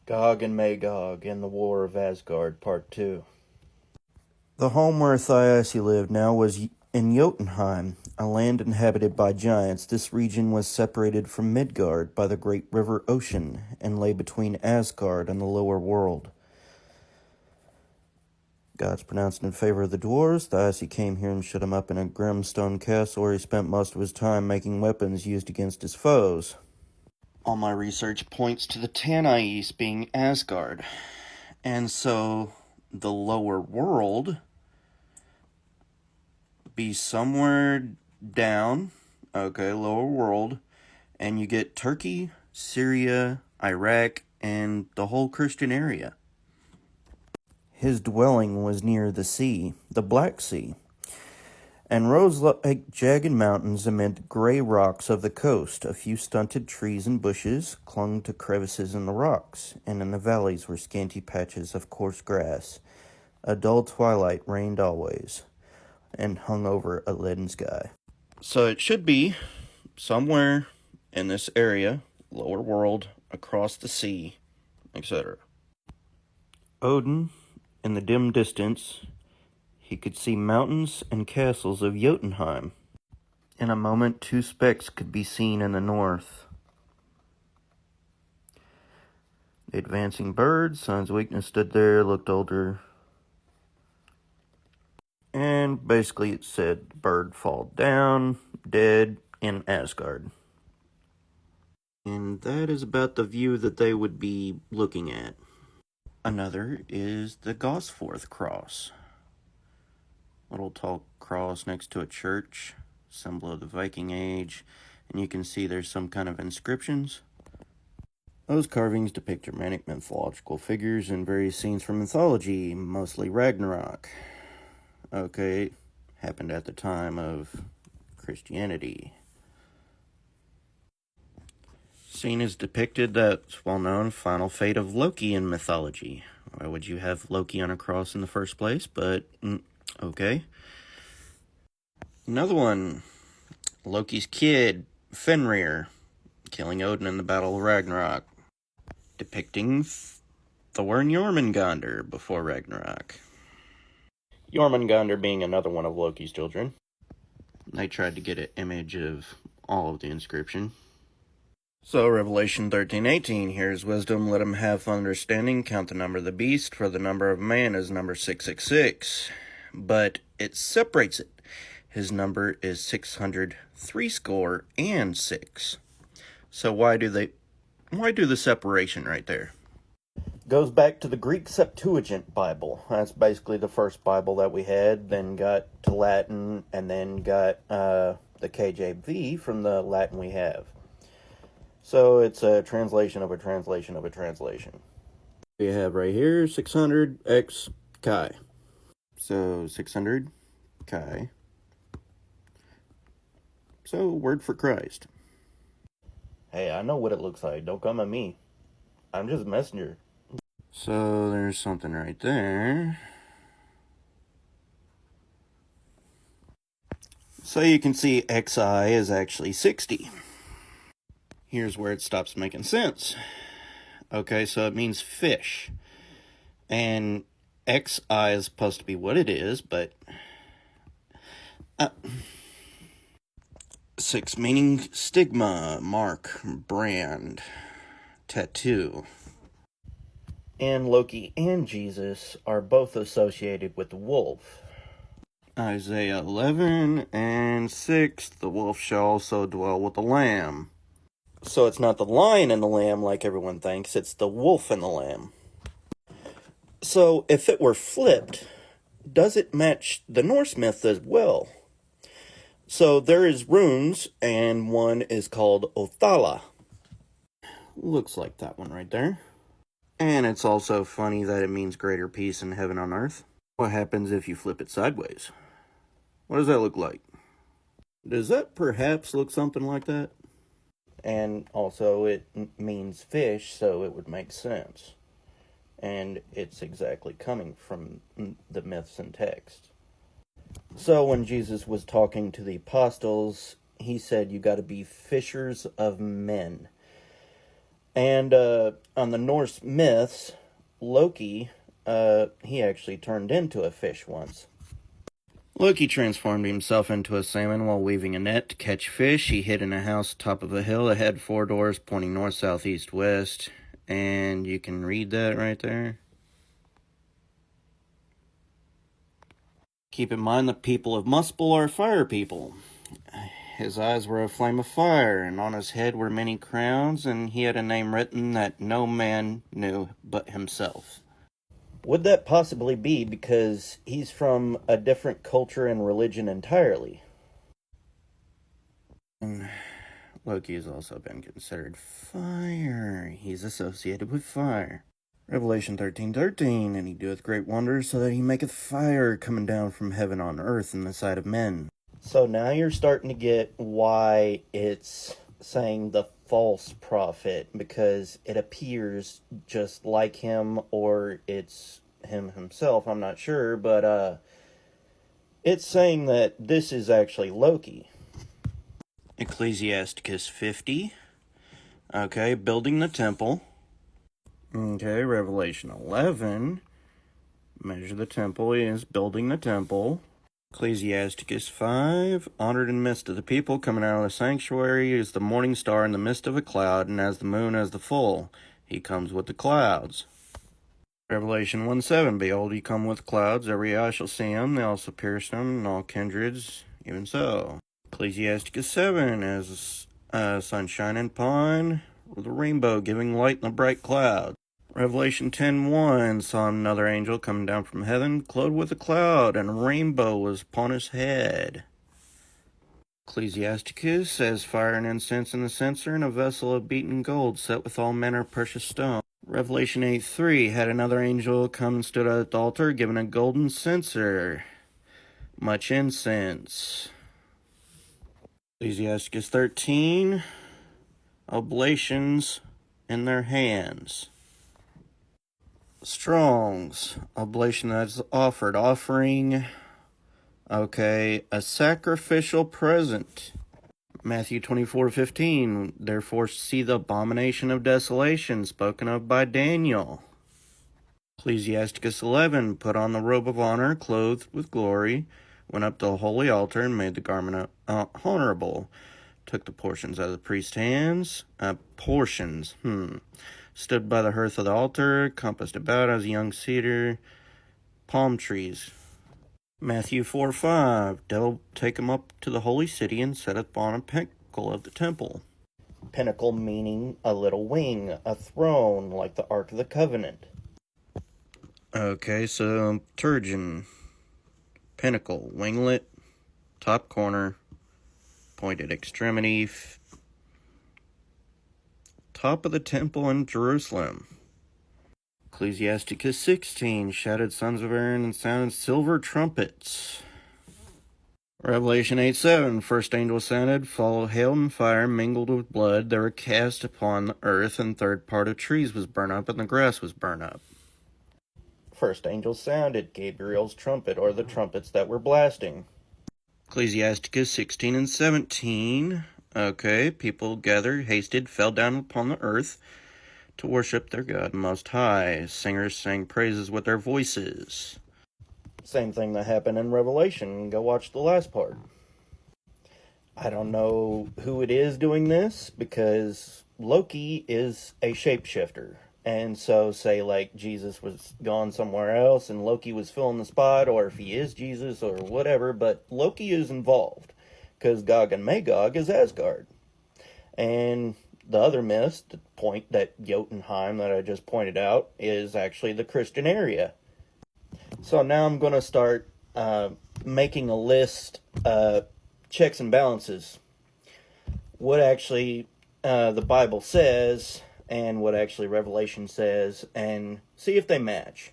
Gog and Magog and the War of Asgard, Part 2. The home where Thiasse lived now was in Jotunheim, a land inhabited by giants. This region was separated from Midgard by the great river Ocean, and lay between Asgard and the lower world. Gods pronounced in favor of the dwarves. Thiasse came here and shut him up in a grim stone castle where he spent most of his time making weapons used against his foes. All my research points to the Tanais being Asgard, and so the lower world be somewhere down, lower world, and you get Turkey, Syria, Iraq, and the whole Christian area. His dwelling was near the sea, the Black Sea, and rose like jagged mountains amid gray rocks of the coast. A few stunted trees and bushes clung to crevices in the rocks, and in the valleys were scanty patches of coarse grass. A dull twilight reigned always, and hung over a leaden sky. So it should be somewhere in this area, lower world, across the sea, etc. Odin, in the dim distance, he could see mountains and castles of Jotunheim. In a moment, two specks could be seen in the north. The advancing birds, Signs of Weakness, stood there, looked older. And basically it said, bird fall down, dead, in Asgard. And that is about the view that they would be looking at. Another is the Gosforth Cross. Little tall cross next to a church, symbol of the Viking Age, and you can see there's some kind of inscriptions. Those carvings depict Germanic mythological figures and various scenes from mythology, mostly Ragnarok. Happened at the time of Christianity. Scene is depicted that's well-known final fate of Loki in mythology. Why would you have Loki on a cross in the first place? But, okay. Another one, Loki's kid, Fenrir, killing Odin in the Battle of Ragnarok, depicting Thor and Jormungandr before Ragnarok. Jormungandr being another one of Loki's children. They tried to get an image of all of the inscription. So, Revelation 13:18, here's wisdom, let him have understanding, count the number of the beast, for the number of man is number 666. But it separates it. His number is 666. So why do the separation right there? Goes back to the Greek Septuagint Bible. That's basically the first Bible that we had, then got to Latin, and then got the KJV from the Latin we have. So it's a translation of a translation of a translation. We have right here 600 x chi. So 600 chi. So word for Christ. Hey, I know what it looks like. Don't come at me. I'm just a messenger. So there's something right there. So you can see XI is actually 60. Here's where it stops making sense. So it means fish. And XI is supposed to be what it is, but 6 meaning stigma, mark, brand, tattoo. And Loki and Jesus are both associated with the wolf. Isaiah 11:6, the wolf shall also dwell with the lamb. So it's not the lion and the lamb like everyone thinks, it's the wolf and the lamb. So if it were flipped, does it match the Norse myth as well? So there is runes, and one is called Othala. Looks like that one right there. And it's also funny that it means greater peace in heaven on earth. What happens if you flip it sideways? What does that look like? Does that perhaps look something like that? And also it means fish, so it would make sense. And it's exactly coming from the myths and texts. So when Jesus was talking to the apostles, he said you got to be fishers of men. And on the Norse myths, Loki, he actually turned into a fish once. Loki transformed himself into a salmon while weaving a net to catch fish. He hid in a house atop of a hill that had 4 doors pointing north, south, east, west. And you can read that right there. Keep in mind the people of Muspel are fire people. His eyes were a flame of fire, and on his head were many crowns, and he had a name written that no man knew but himself. Would that possibly be because he's from a different culture and religion entirely? And Loki has also been considered fire. He's associated with fire. Revelation 13:13, and he doeth great wonders, so that he maketh fire coming down from heaven on earth in the sight of men. So now you're starting to get why it's saying the false prophet, because it appears just like him, or it's him himself, I'm not sure, but it's saying that this is actually Loki. Ecclesiasticus 50. Okay, building the temple. Okay, Revelation 11. Measure the temple is building the temple. Ecclesiasticus 5, honored in the midst of the people, coming out of the sanctuary is the morning star in the midst of a cloud, and as the moon as the full, he comes with the clouds. Revelation 1:7, behold, he come with clouds, every eye shall see him, they also pierce him, and all kindreds, even so. Ecclesiasticus 7, as sunshine and pine, with a rainbow giving light in the bright cloud. Revelation 10:1, saw another angel coming down from heaven, clothed with a cloud, and a rainbow was upon his head. Ecclesiasticus says, fire and incense in the censer, and a vessel of beaten gold, set with all manner of precious stones. Revelation 8:3, had another angel come and stood at the altar, given a golden censer, much incense. Ecclesiasticus 13, oblations in their hands. Strong's, oblation that's offered, offering, okay, a sacrificial present. Matthew 24:15, therefore see the abomination of desolation spoken of by Daniel. Ecclesiasticus 11, put on the robe of honor, clothed with glory, went up to the holy altar and made the garment honorable, took the portions out of the priest's hands, stood by the hearth of the altar, compassed about as a young cedar, palm trees. Matthew 4:5, devil take him up to the holy city and set upon a pinnacle of the temple. Pinnacle meaning a little wing, a throne, like the Ark of the Covenant. Okay, so turgeon, pinnacle, winglet, top corner, pointed extremity, top of the temple in Jerusalem. Ecclesiasticus 16, shouted sons of Aaron and sounded silver trumpets. Revelation 8:7, first angel sounded, fall of hail and fire mingled with blood. They were cast upon the earth, and third part of trees was burned up, and the grass was burned up. First angel sounded, Gabriel's trumpet, or the trumpets that were blasting. Ecclesiasticus 16 and 17, okay, people gathered, hasted, fell down upon the earth to worship their God Most High. Singers sang praises with their voices. Same thing that happened in Revelation. Go watch the last part. I don't know who it is doing this, because Loki is a shapeshifter. And so, say, like, Jesus was gone somewhere else and Loki was filling the spot, or if he is Jesus or whatever, but Loki is involved, because Gog and Magog is Asgard. And the other myth, the point that Jotunheim that I just pointed out, is actually the Christian area. So now I'm going to start making a list, checks and balances. What actually the Bible says, and what actually Revelation says, and see if they match.